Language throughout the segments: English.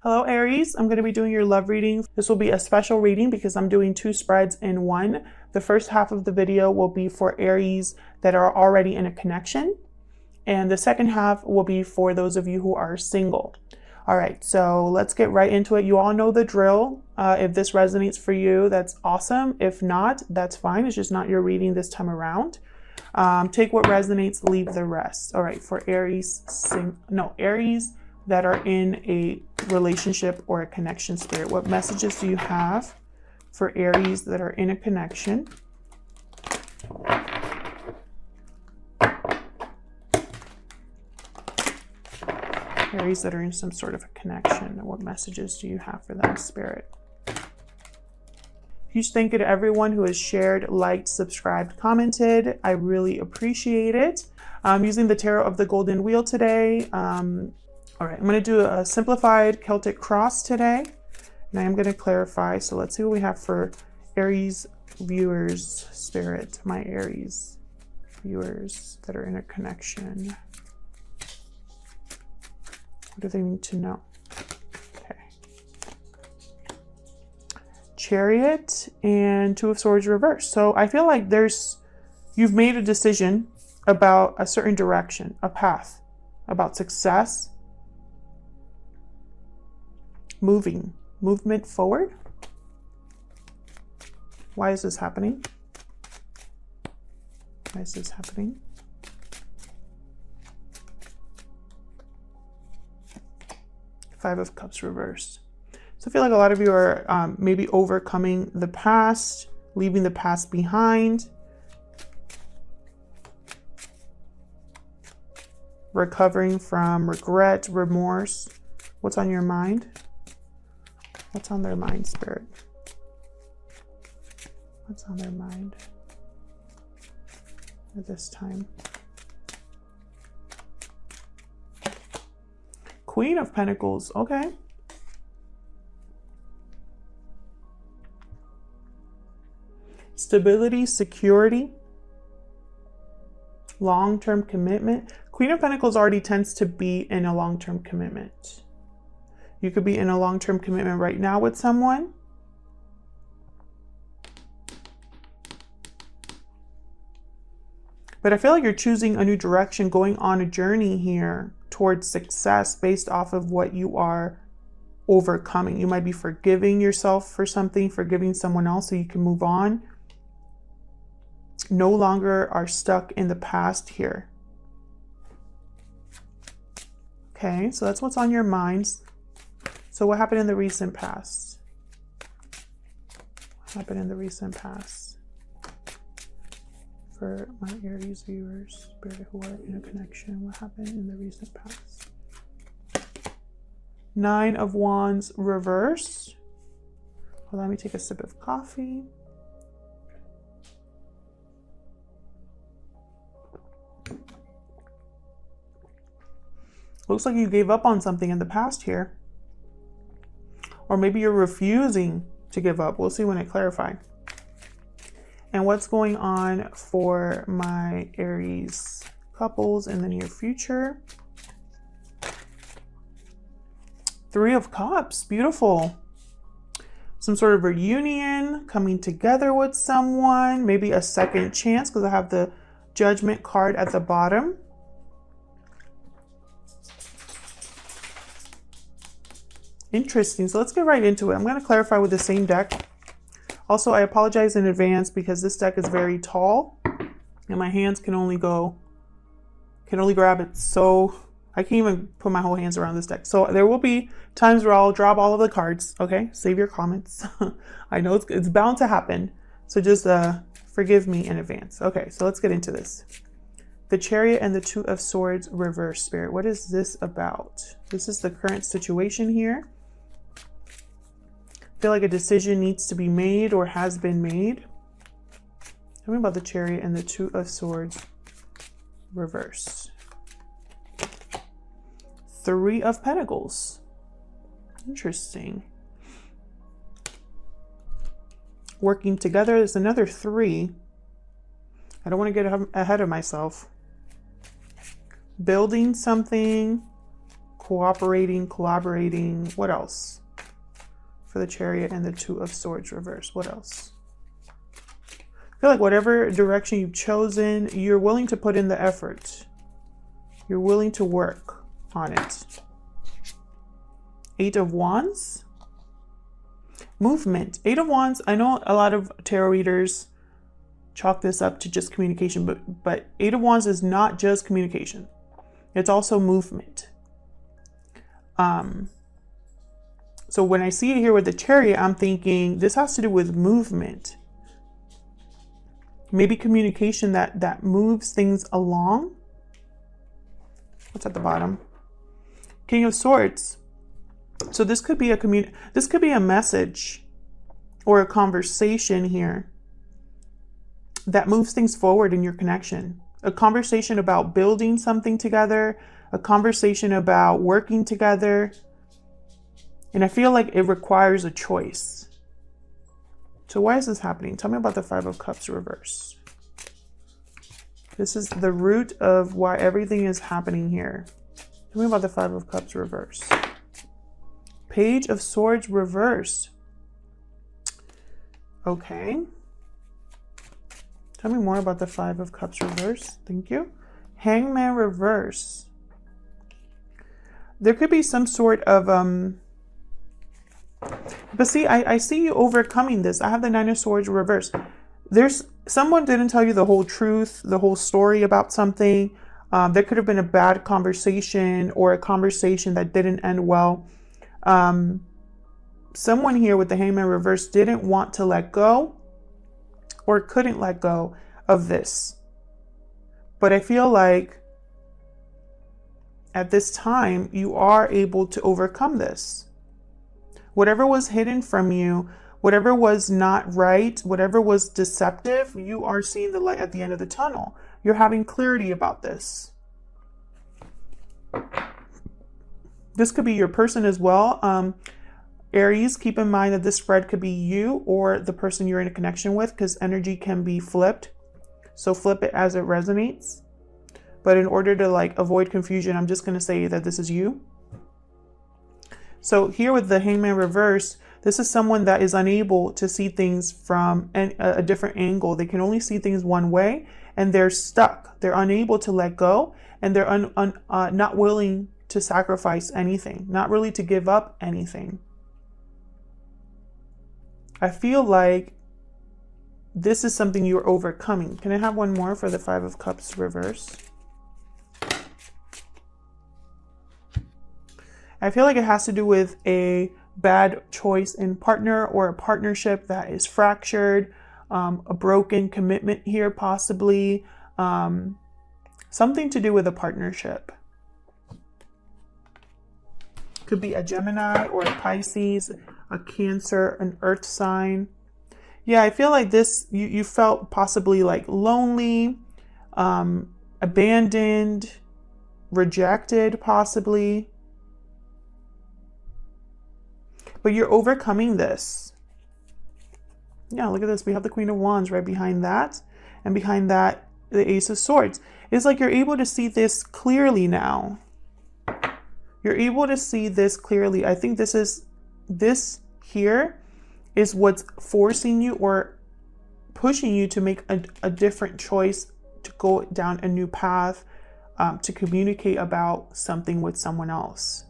Hello Aries, I'm going to be doing your love reading. This will be a special reading because I'm doing two spreads in one. The first half of the video will be for Aries that are already in a connection, and the second half will be for those of you who are single. All right, so let's get right into it. You all know the drill. If this resonates for you, that's awesome. If not, that's fine. It's just not your reading this time around. Take what resonates, leave the rest. All right, for Aries that are in a relationship or a connection spirit, what messages do you have for Aries that are in a connection? Aries that are in some sort of a connection, what messages do you have for them, Spirit? Huge thank you to everyone who has shared, liked, subscribed, commented. I really appreciate it. I'm using the Tarot of the Golden Wheel today. All right, I'm going to do a simplified Celtic cross today, and I am going to clarify. So let's see what we have for Aries viewers, Spirit, my Aries viewers that are in a connection. What do they need to know? Okay. Chariot and Two of Swords reversed. So I feel like you've made a decision about a certain direction, a path, about success, movement forward. Why is this happening? Why is this happening? Five of Cups reversed. So I feel like a lot of you are maybe overcoming the past, leaving the past behind, recovering from regret, remorse. What's on your mind? What's on their mind, Spirit? What's on their mind at this time? Queen of Pentacles, okay. Stability, security, long-term commitment. Queen of Pentacles already tends to be in a long-term commitment. You could be in a long-term commitment right now with someone. But I feel like you're choosing a new direction, going on a journey here towards success based off of what you are overcoming. You might be forgiving yourself for something, forgiving someone else so you can move on. No longer are stuck in the past here. Okay, so that's what's on your minds. So what happened in the recent past? What happened in the recent past? For my Aries viewers, Spirit, who are in a connection, what happened in the recent past? Nine of Wands reversed. Well, let me take a sip of coffee. Looks like you gave up on something in the past here. Or maybe you're refusing to give up. We'll see when I clarify. And what's going on for my Aries couples in the near future? Three of Cups, beautiful. Some sort of reunion, coming together with someone, maybe a second chance because I have the Judgment card at the bottom. Interesting. So let's get right into it. I'm going to clarify with the same deck. Also, I apologize in advance because this deck is very tall and my hands can only grab it. So I can't even put my whole hands around this deck. So there will be times where I'll drop all of the cards. Okay, save your comments. I know it's bound to happen. So just forgive me in advance. Okay, so let's get into this. The Chariot and the Two of Swords reverse, Spirit. What is this about? This is the current situation here. I feel like a decision needs to be made or has been made. Tell me about the Chariot and the Two of Swords reversed. Three of Pentacles. Interesting. Working together is another three. I don't want to get ahead of myself. Building something, cooperating, collaborating. What else? For the Chariot and the Two of Swords reverse. What else? I feel like whatever direction you've chosen, you're willing to put in the effort. You're willing to work on it. Eight of Wands. Movement. Eight of Wands. I know a lot of tarot readers chalk this up to just communication, but Eight of Wands is not just communication. It's also movement. So when I see it here with the Chariot, I'm thinking this has to do with movement. Maybe communication that moves things along. What's at the bottom? King of Swords. So this could be a message or a conversation here that moves things forward in your connection. A conversation about building something together, a conversation about working together. And I feel like it requires a choice. So why is this happening? Tell me about the Five of Cups reverse. This is the root of why everything is happening here. Tell me about the Five of Cups reverse. Page of Swords reverse. Okay. Tell me more about the Five of Cups reverse. Thank you. Hangman reverse. There could be some sort of but see, I see you overcoming this. I have the Nine of Swords reverse. Someone didn't tell you the whole truth, the whole story about something. There could have been a bad conversation or a conversation that didn't end well. Someone here with the Hangman reverse didn't want to let go or couldn't let go of this. But I feel like at this time, you are able to overcome this. Whatever was hidden from you, whatever was not right, whatever was deceptive, you are seeing the light at the end of the tunnel. You're having clarity about this. This could be your person as well. Aries, keep in mind that this spread could be you or the person you're in a connection with, because energy can be flipped. So flip it as it resonates. But in order to avoid confusion, I'm just going to say that this is you. So here with the Hangman reverse, this is someone that is unable to see things from a different angle. They can only see things one way, and they're stuck. They're unable to let go, and they're not willing to sacrifice anything, not really to give up anything. I feel like this is something you're overcoming. Can I have one more for the Five of Cups reverse? I feel like it has to do with a bad choice in partner or a partnership that is fractured, a broken commitment here possibly, something to do with a partnership. Could be a Gemini or a Pisces, a Cancer, an Earth sign. Yeah, I feel like this, you felt possibly lonely, abandoned, rejected possibly. But you're overcoming this. Yeah, look at this. We have the Queen of Wands right behind that. And behind that, the Ace of Swords. It's like you're able to see this clearly now. You're able to see this clearly. I think this here is what's forcing you or pushing you to make a different choice, to go down a new path, to communicate about something with someone else.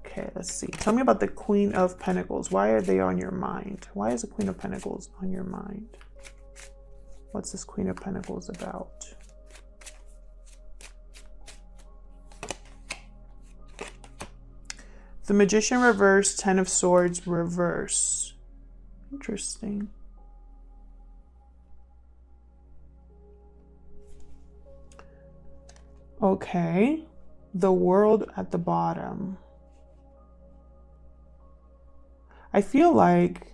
Okay, let's see. Tell me about the Queen of Pentacles. Why are they on your mind? Why is the Queen of Pentacles on your mind? What's this Queen of Pentacles about? The Magician reverse, Ten of Swords reverse. Interesting. Okay. The World at the bottom. I feel like,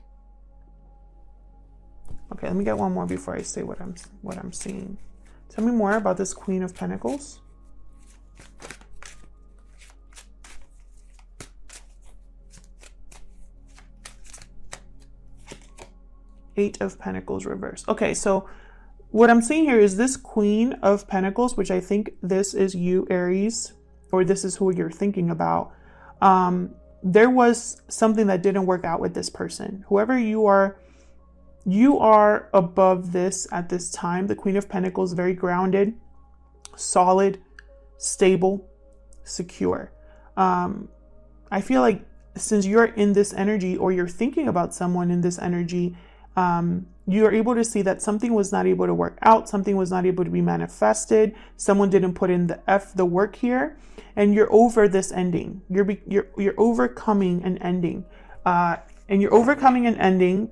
okay, let me get one more before I say what I'm seeing. Tell me more about this Queen of Pentacles. Eight of Pentacles reverse. Okay, so what I'm seeing here is this Queen of Pentacles, which I think this is you, Aries. or this is who you're thinking about, there was something that didn't work out with this person. Whoever you are above this at this time. The Queen of Pentacles, very grounded, solid, stable, secure. I feel like since you're in this energy, or you're thinking about someone in this energy, you are able to see that something was not able to work out, something was not able to be manifested, someone didn't put in the work here, and you're over this ending. You're overcoming an ending, and you're overcoming an ending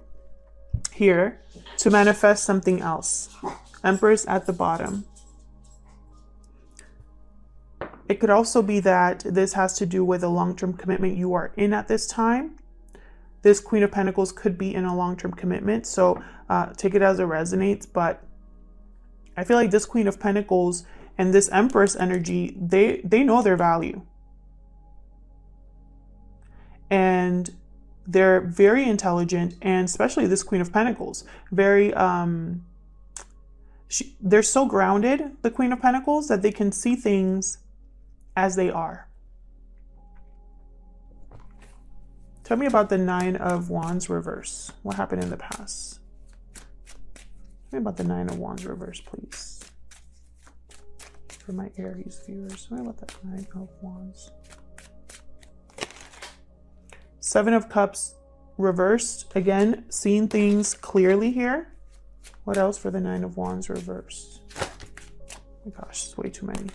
here to manifest something else. Empress at the bottom. It could also be that this has to do with a long-term commitment you are in at this time. This Queen of Pentacles could be in a long-term commitment, so take it as it resonates. But I feel like this Queen of Pentacles and this Empress energy, they know their value. And they're very intelligent, and especially this Queen of Pentacles, very, they're so grounded, the Queen of Pentacles, that they can see things as they are. Tell me about the Nine of Wands reverse. What happened in the past? Tell me about the Nine of Wands reverse, please. For my Aries viewers, tell me about that Nine of Wands. Seven of Cups reversed. Again, seeing things clearly here. What else for the Nine of Wands reversed? Oh my gosh, it's way too many.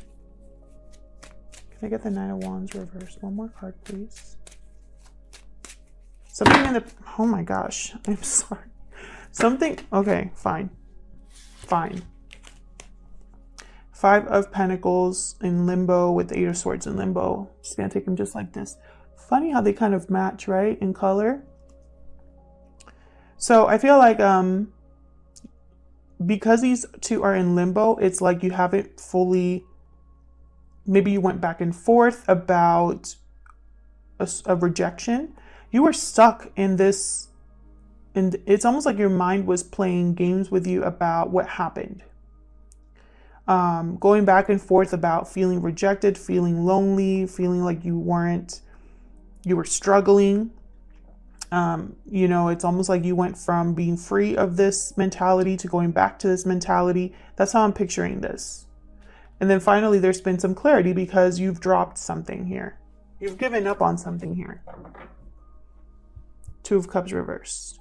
Can I get the Nine of Wands reversed? One more card, please. Something in the... Oh my gosh, I'm sorry. Something... Okay, fine. Fine. Five of Pentacles in limbo with the Eight of Swords in limbo. Just gonna take them just like this. Funny how they kind of match, right, in color. So I feel like because these two are in limbo, it's like you haven't fully, maybe you went back and forth about a rejection. You were stuck in this, and it's almost like your mind was playing games with you about what happened. Going back and forth about feeling rejected, feeling lonely, feeling like you were struggling. You know, it's almost like you went from being free of this mentality to going back to this mentality. That's how I'm picturing this. And then finally, there's been some clarity because you've dropped something here. You've given up on something here. Two of Cups reversed.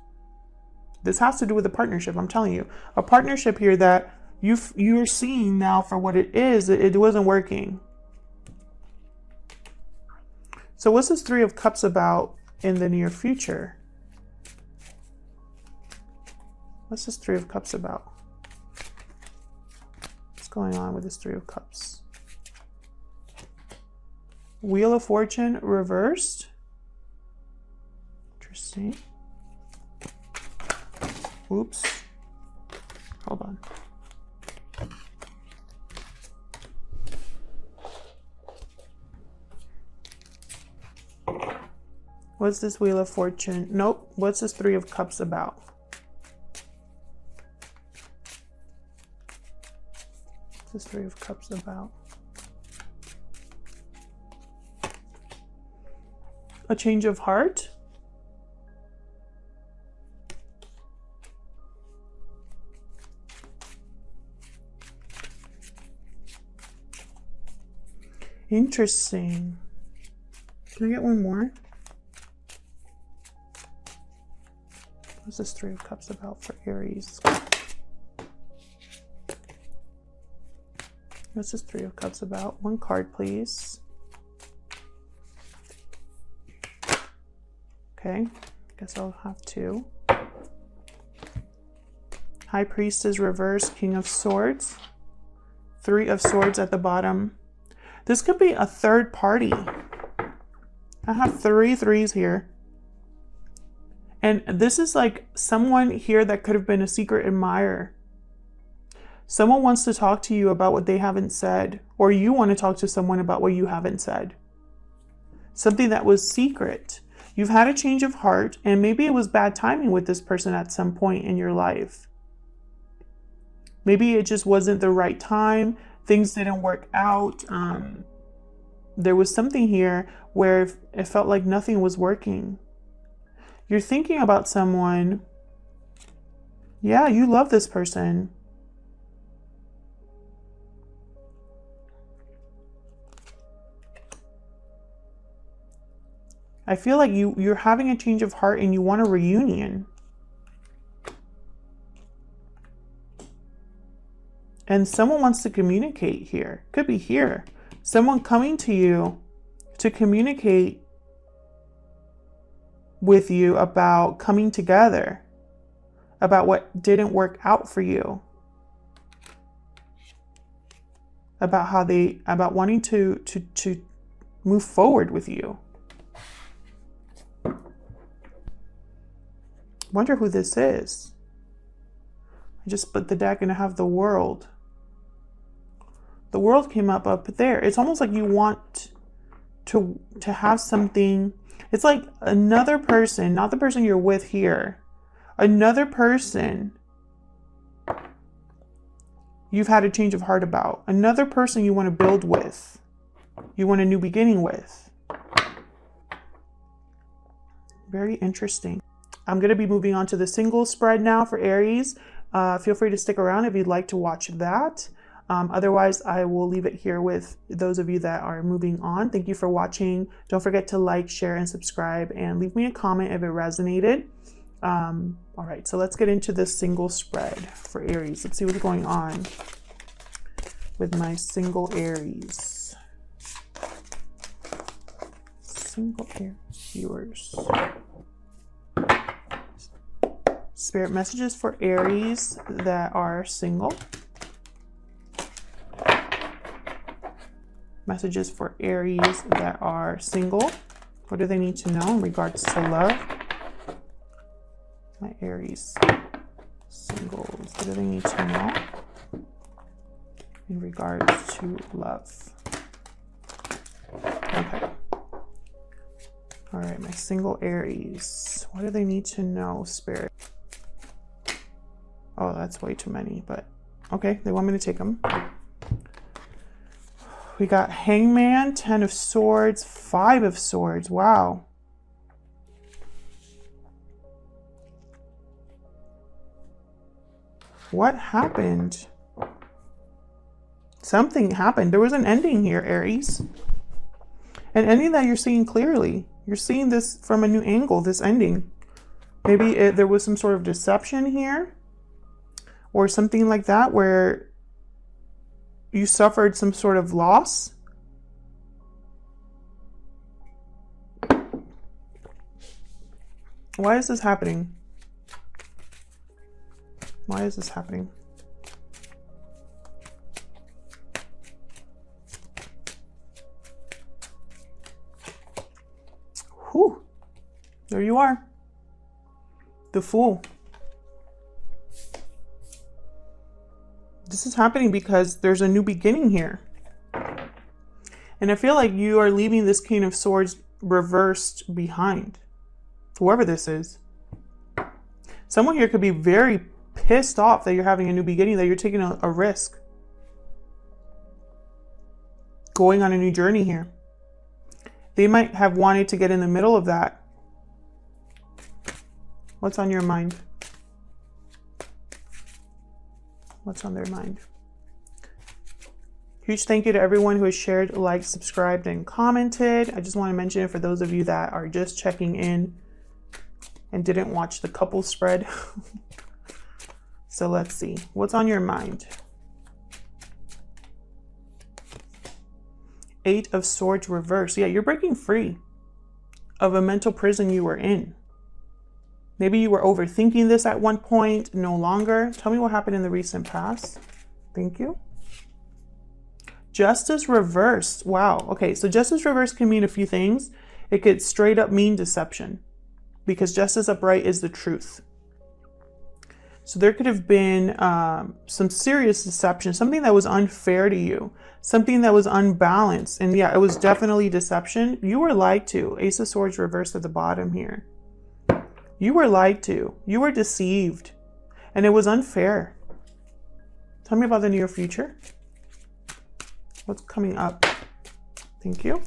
This has to do with a partnership, I'm telling you. A partnership here that you're seeing now for what it is. It wasn't working. So what's this Three of Cups about in the near future? What's this Three of Cups about? What's going on with this Three of Cups? Wheel of Fortune reversed. Interesting. Oops. Hold on. What's this Wheel of Fortune? Nope. What's this Three of Cups about? What's this Three of Cups about? A change of heart? Interesting. Can I get one more? What's this Three of Cups about for Aries? What's this Three of Cups about? One card, please. Okay, guess I'll have two. High Priestess reversed, King of Swords. Three of Swords at the bottom. This could be a third party. I have three threes here. And this is like someone here that could have been a secret admirer. Someone wants to talk to you about what they haven't said, or you want to talk to someone about what you haven't said. Something that was secret. You've had a change of heart, and maybe it was bad timing with this person at some point in your life. Maybe it just wasn't the right time. Things didn't work out. there was something here where it felt like nothing was working. You're thinking about someone. Yeah, you love this person. I feel like you're having a change of heart and you want a reunion. And someone wants to communicate here. Could be here. Someone coming to you to communicate with you about coming together, about what didn't work out for you, about wanting to move forward with you. Wonder who this is. I just split the deck and I have the World. The World came up there. It's almost like you want to have something. It's like another person, not the person you're with here. Another person you've had a change of heart about. Another person you want to build with. You want a new beginning with. Very interesting. I'm going to be moving on to the single spread now for Aries. Feel free to stick around if you'd like to watch that. Otherwise, I will leave it here with those of you that are moving on. Thank you for watching. Don't forget to like, share, and subscribe, and leave me a comment if it resonated. All right, so let's get into this single spread for Aries. Let's see what's going on with my single Aries. Single Aries viewers. Spirit messages for Aries that are single. Messages for Aries that are single. What do they need to know in regards to love? My Aries singles. What do they need to know in regards to love? Okay. All right, my single Aries. What do they need to know, Spirit? Oh, that's way too many, but okay, they want me to take them. We got Hangman, 10 of Swords, 5 of Swords. Wow. What happened? Something happened. There was an ending here, Aries. An ending that you're seeing clearly. You're seeing this from a new angle, this ending. Maybe there was some sort of deception here or something like that where you suffered some sort of loss. Why is this happening? Why is this happening? Whew. There you are. The Fool. This is happening because there's a new beginning here. And I feel like you are leaving this King of Swords reversed behind. Whoever this is. Someone here could be very pissed off that you're having a new beginning, that you're taking a risk. Going on a new journey here. They might have wanted to get in the middle of that. What's on your mind? What's on their mind? Huge thank you to everyone who has shared, liked, subscribed, and commented. I just want to mention it for those of you that are just checking in and didn't watch the couple spread. So let's see. What's on your mind? 8 of Swords reverse. Yeah, you're breaking free of a mental prison you were in. Maybe you were overthinking this at one point, no longer. Tell me what happened in the recent past. Thank you. Justice reversed. Wow. Okay, so justice reversed can mean a few things. It could straight up mean deception because justice upright is the truth. So there could have been some serious deception, something that was unfair to you, something that was unbalanced. And yeah, it was definitely deception. You were lied to. Ace of Swords reversed at the bottom here. You were lied to. You were deceived. And it was unfair. Tell me about the near future. What's coming up Thank you.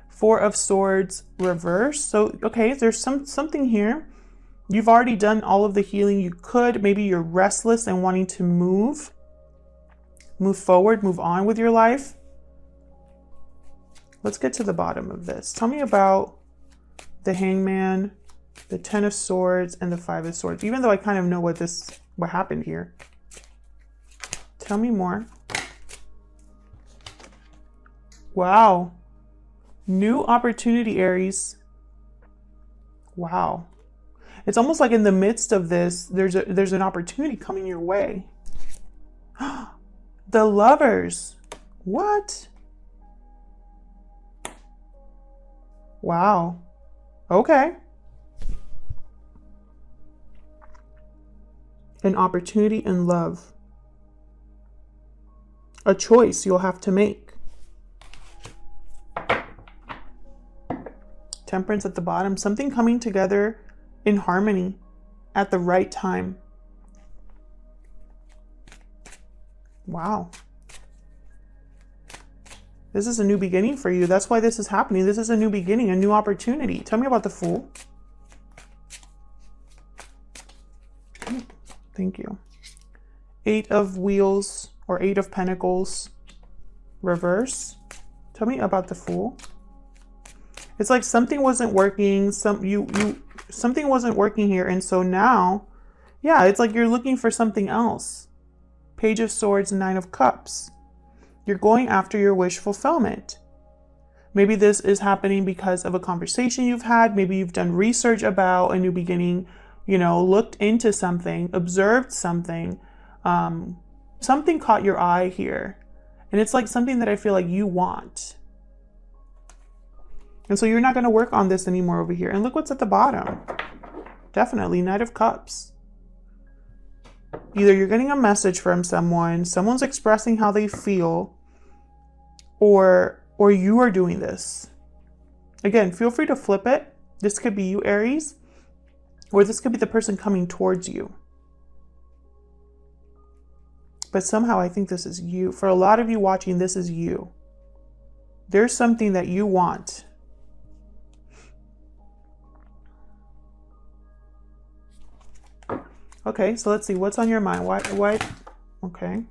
Four of Swords reverse. So, okay, there's something here. You've already done all of the healing you could. Maybe you're restless and wanting to move forward, move on with your life. Let's get to the bottom of this. Tell me about the Hangman, the Ten of Swords, and the Five of Swords. Even though I kind of know what happened here. Tell me more. Wow. New opportunity, Aries. Wow. It's almost like in the midst of this, there's an opportunity coming your way. The Lovers. What? Wow. Okay. An opportunity in love. A choice you'll have to make. Temperance at the bottom. Something coming together in harmony at the right time. Wow. This is a new beginning for you. That's why this is happening. This is a new beginning, a new opportunity. Tell me about the Fool. Thank you. Eight of Wheels or Eight of Pentacles reverse. Tell me about the Fool. It's like something wasn't working. Something wasn't working here. And so now, yeah, it's like you're looking for something else. Page of Swords, Nine of Cups. You're going after your wish fulfillment. Maybe this is happening because of a conversation you've had. Maybe you've done research about a new beginning, you know, looked into something, observed something. Something caught your eye here. And it's like something that I feel like you want. And so you're not going to work on this anymore over here. And look what's at the bottom. Definitely Knight of Cups. Either you're getting a message from someone, someone's expressing how they feel, or you are doing this. Again, feel free to flip it. This could be you, Aries, or this could be the person coming towards you. But somehow I think this is you. For a lot of you watching, this is you. There's something that you want. Okay, so let's see, what's on your mind? Why, okay.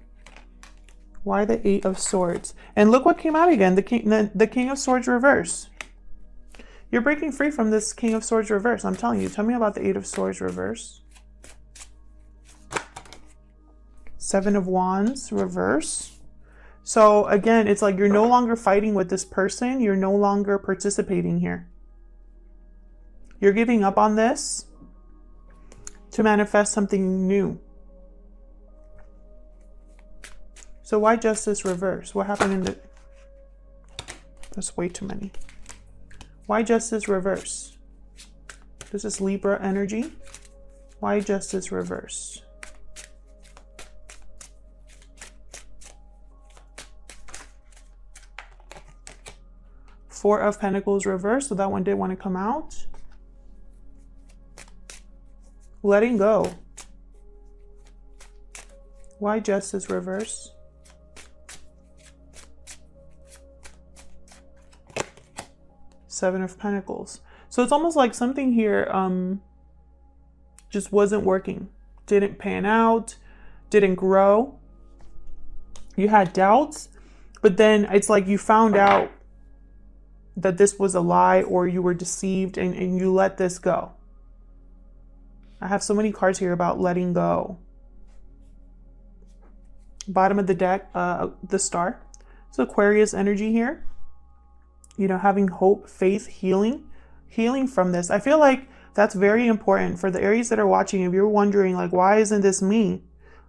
Why the Eight of Swords? And look what came out again, the King of Swords reverse. You're breaking free from this King of Swords reverse, I'm telling you. Tell me about the Eight of Swords reverse. Seven of Wands reverse. So again, it's like you're no longer fighting with this person. You're no longer participating here. You're giving up on this to manifest something new. So why Justice reverse? What happened in the... That's way too many. Why Justice reverse? This is Libra energy. Why Justice reverse? Four of Pentacles reverse. So that one did want to come out. Letting go. Why Justice reverse? Seven of Pentacles. So it's almost like something here just wasn't working. Didn't pan out. Didn't grow. You had doubts. But then it's like you found out that this was a lie or you were deceived and you let this go. I have so many cards here about letting go. Bottom of the deck, the Star. So Aquarius energy here. You know, having hope, faith, healing from this. I feel like that's very important for the Aries that are watching. If you're wondering, like, why isn't this me?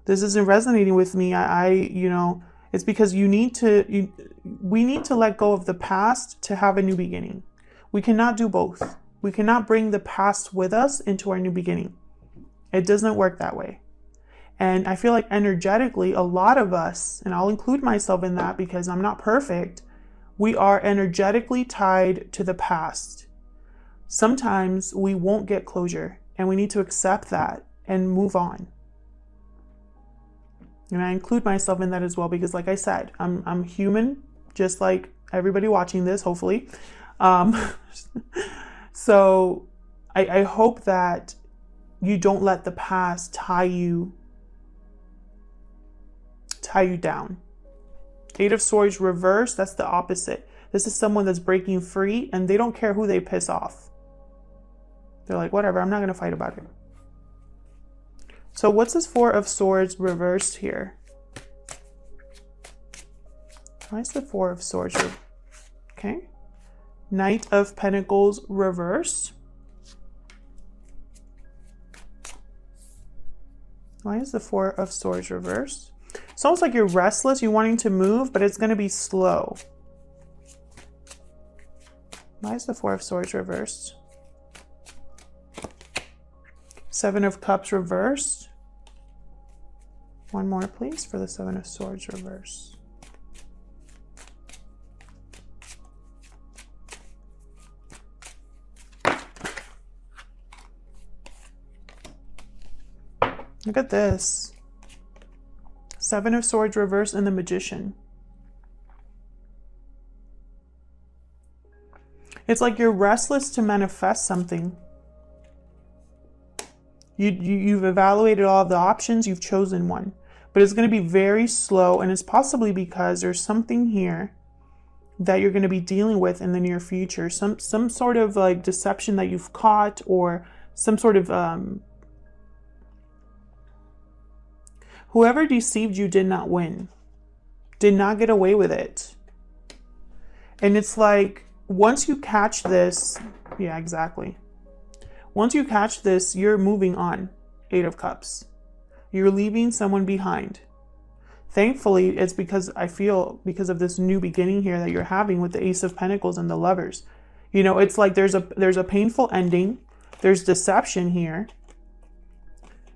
This isn't resonating with me. You know, it's because we need to let go of the past to have a new beginning. We cannot do both. We cannot bring the past with us into our new beginning. It doesn't work that way. And I feel like energetically, a lot of us, and I'll include myself in that because I'm not perfect, we are energetically tied to the past. Sometimes we won't get closure and we need to accept that and move on. And I include myself in that as well because like I said, I'm human just like everybody watching this, hopefully. So I hope that you don't let the past tie you down. Eight of Swords reverse, that's the opposite. This is someone that's breaking free and they don't care who they piss off. They're like, whatever, I'm not going to fight about it. So what's this Four of Swords reversed here? Why is the Four of Swords? Okay. Knight of Pentacles reversed. Why is the Four of Swords reversed? It's almost like you're restless, you're wanting to move, but it's going to be slow. Why is the Four of Swords reversed? Seven of Cups reversed. One more, please, for the Seven of Swords reversed. Look at this. Seven of Swords reversed and the Magician. It's like you're restless to manifest something. You've evaluated all of the options, you've chosen one. But it's going to be very slow, and it's possibly because there's something here that you're going to be dealing with in the near future. Some sort of like deception that you've caught, or some sort of whoever deceived you did not win, did not get away with it. And it's like, once you catch this, yeah, exactly. Once you catch this, you're moving on. Eight of Cups. You're leaving someone behind. Thankfully, it's because I feel because of this new beginning here that you're having with the Ace of Pentacles and the Lovers. You know, it's like there's a painful ending. There's deception here.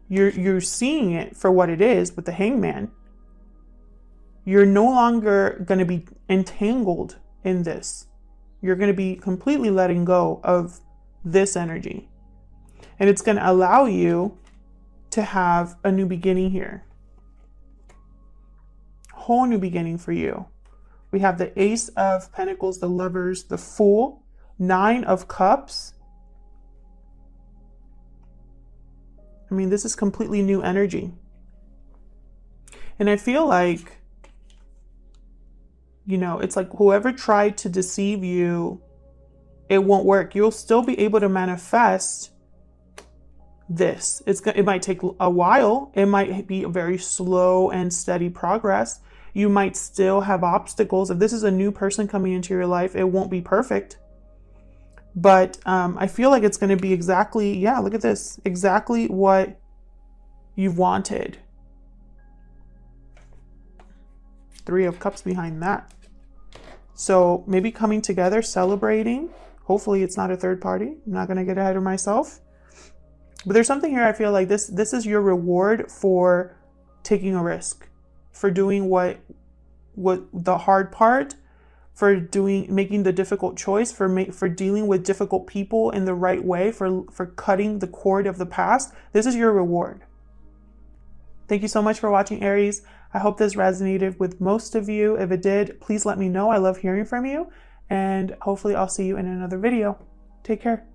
You're seeing it for what it is with the Hangman. You're no longer going to be entangled in this. You're going to be completely letting go of this energy. And it's going to allow you to have a new beginning here. Whole new beginning for you. We have the Ace of Pentacles, the Lovers, the Fool, Nine of Cups. I mean, this is completely new energy. And I feel like, you know, it's like whoever tried to deceive you, it won't work. You'll still be able to manifest this. It might take a while. It might be a very slow and steady progress. You might still have obstacles. If this is a new person coming into your life, it won't be perfect. But I feel like it's going to be exactly, yeah, look at this, exactly what you've wanted. Three of Cups behind that. So maybe coming together, celebrating. Hopefully it's not a third party. I'm not going to get ahead of myself. But there's something here I feel like this is your reward for taking a risk, for doing what the hard part, for making the difficult choice, for dealing with difficult people in the right way, for cutting the cord of the past. This is your reward. Thank you so much for watching, Aries. I hope this resonated with most of you. If it did, please let me know. I love hearing from you, and hopefully I'll see you in another video. Take care.